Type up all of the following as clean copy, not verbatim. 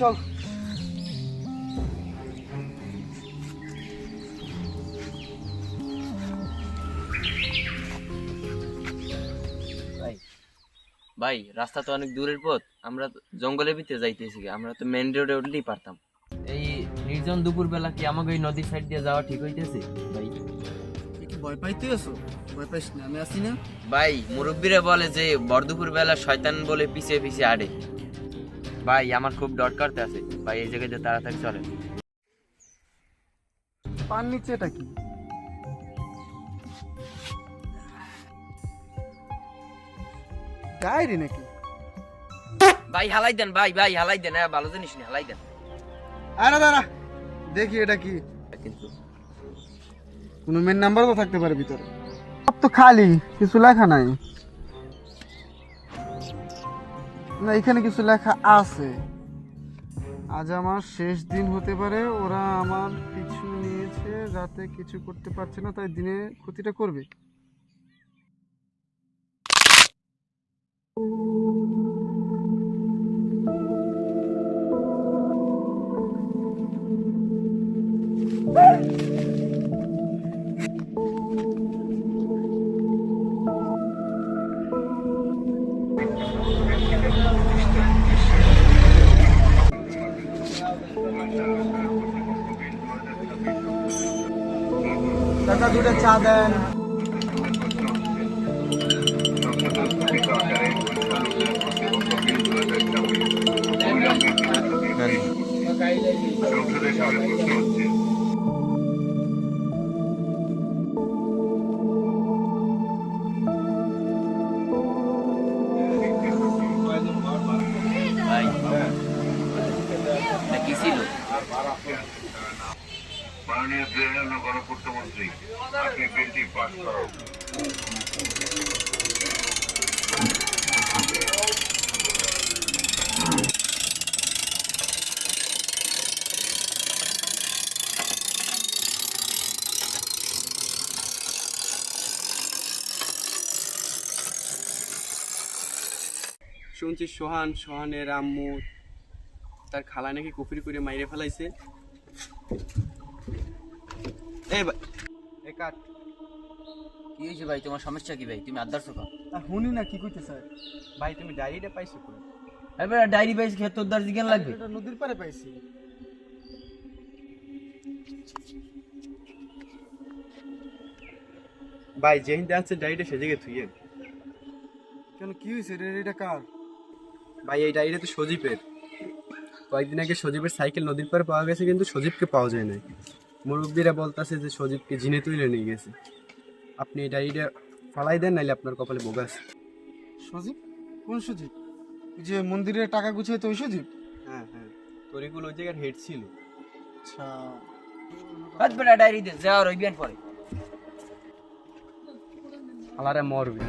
চল। ভাই রাস্তা তো অনেক দূরের পথ, আমরা জঙ্গলের ভিতরে যাইতেছি, আমরা তো মেন রোডে উঠলেই পারতাম। এই নির্জন দুপুর বেলা কি আমাকে ওই নদীর সাইড দিয়ে যাওয়া ঠিক হইতেছে ভাই? কি ভয় পাইতে আছো? ভয় পাইস না, আমি আছি না। ভাই মুরব্বীরা বলে যে বরদুপুর বেলা শয়তান বলে পিছিয়ে পিছিয়ে আড়ে। ভাই আমার খুব ডর করতে আছে ভাই, এই জায়গাতে তাড়াতাড়ি চলে। পান নিচে এটা কি? ডায়েরি নাকি? ভাই হালাই দেন, ভাই ভাই হালাই দেন, ভালো জিনিস না, হালাই দেন। আরে দাঁড়া, দেখি এটা কি। কিন্তু কোনো মেন নাম্বার তো থাকতে পারে ভিতরে। সব তো খালি, কিছু লেখা নাই। না, এখানে কিছু লেখা আছে। আজ আমার শেষ দিন হতে পারে, ওরা আমার পিছু নিয়েছে, রাতে কিছু করতে পারছে না, তাই দিনে ক্ষতিটা করবে। টাকা দুটো চা দেন। ভাই এটা কি ছিল? মাননীয় তৃণমূল গণপূর্তমন্ত্রী, আপনি বিলটি পাস করুন। শুনছি সোহানের আম্মু তার খালা নাকি কুফরি করে মাইরে ফেলাইছে। কাট। কি হয়েছে ভাই, তোমার সমস্যা কি ভাই? তুমি আদার চোখা শুনি না কি কইতে স্যার। ভাই তুমি ডায়েরিটা পাইছো কই? এবার ডায়েরি পাইছি, খেত তোর জিজ্ঞান লাগবে। এটা নদীর পাড়ে পাইছি। ভাই যেদিন আছে ডায়েরিটা সে জায়গায় থুইয়েন। কেন, কি হয়েছে? এটা কার? ভাই এই ডায়েরিটা তো সজীবের। কয়েকদিন আগে সজীবের সাইকেল নদীর পাড়ে পাওয়া গেছে, কিন্তু সজীবকে পাওয়া যায় নাই। মুরব্বীরা বলতেছে যে সজীবকে জিনে তুলে নিয়ে গেছে। আপনি এই ডায়েরিটা ফালাই দেন, নাইলে আপনার কপালে বোগাস। সজীব? কোন সজীব? ওই যে মন্দিরের টাকা গুছিয়ে তো ওই সজীব? হ্যাঁ হ্যাঁ, তরিকুল ওই জায়গার হেড ছিল। আচ্ছা, হাত বেটা ডায়েরি দে, যাওয়ার ওই বিয়ান পরে। আলারে মরবে।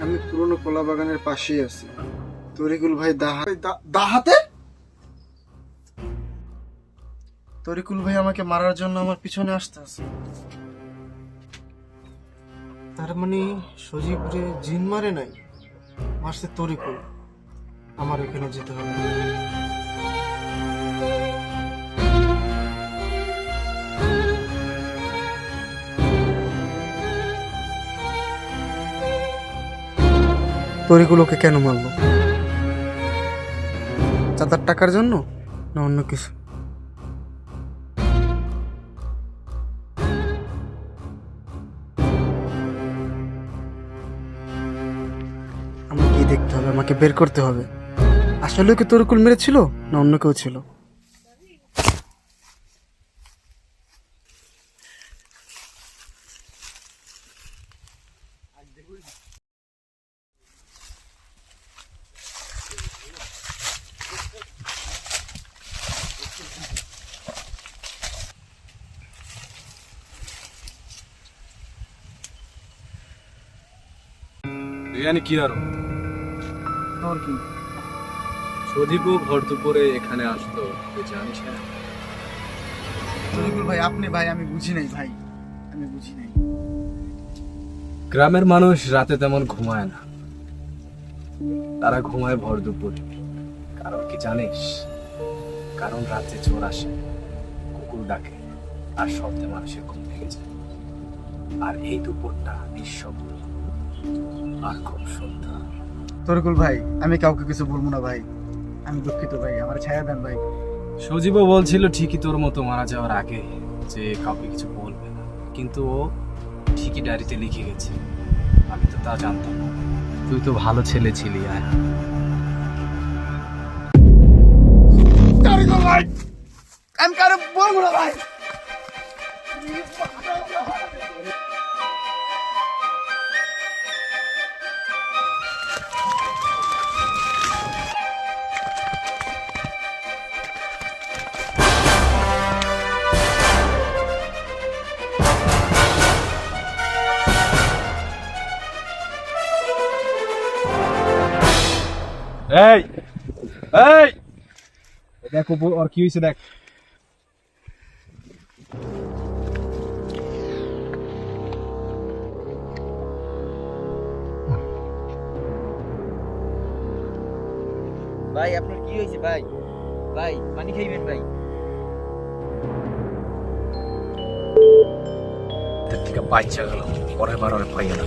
আমি পুরনো কলা বাগানের পাশেই আছি। তরিকুল ভাই দাহাতে তরিকুল ভাই আমাকে মারার জন্য আমার পিছনে আসতে আছে। তার মানে সজীব রে জিন মারে নাই, মারছে তরিকুল। আমার ওখানে যেতে হবে। তরিকুলোকে কেন মারলো? চাঁদার টাকার জন্য না অন্য কিছু? আমাকে গিয়ে দেখতে হবে, আমাকে বের করতে হবে। আসলে কি তরিকুল মেরেছিল না অন্য কেউ ছিল? এখানে কি আরো তোর কি? সজীবও ভর দুপুরে এখানে আসতো, তুই জানিস না? তরিকুল ভাই, আপনি ভাই, আমি বুঝি নাই ভাই, আমি বুঝি নাই। গ্রামের মানুষ রাতে তেমন ঘুমায় না, তারা ঘুমায় ভর দুপুরে। কারণ কি জানিস? কারণ রাতে চোর আসে, কুকুর ডাকে, আর শব্দে মানুষের ঘুম ভেঙে যায়। আর এই দুপুরটা নিঃশব্দ আর খুব সুন্দর। তরিকুল ভাই, আমি কাউকে কিছু বলবো না ভাই, আমি দুঃখিত ভাই, আমার ছায়া দেন ভাই। সজীবও বলছিল ঠিকই তোর মতো মারা যাওয়ার আগে যে কাউকে কিছু বলবে না, কিন্তু ও ঠিকই ডায়েরিতে লিখে গেছে। আমি তো তা জানতাম না। তুই তো ভালো ছেলে ছিলি। আর তরিকুল ভাই, আমি কারো বলবো না ভাই। এই এই দেখ ওর কি হয়েছে দেখ। ভাই আপনার কি হয়েছে ভাই? ভাই পানি খাইবেন ভাই? থেকে বাচ্চা গেল, পরের বার ওরে পাইয়ে না।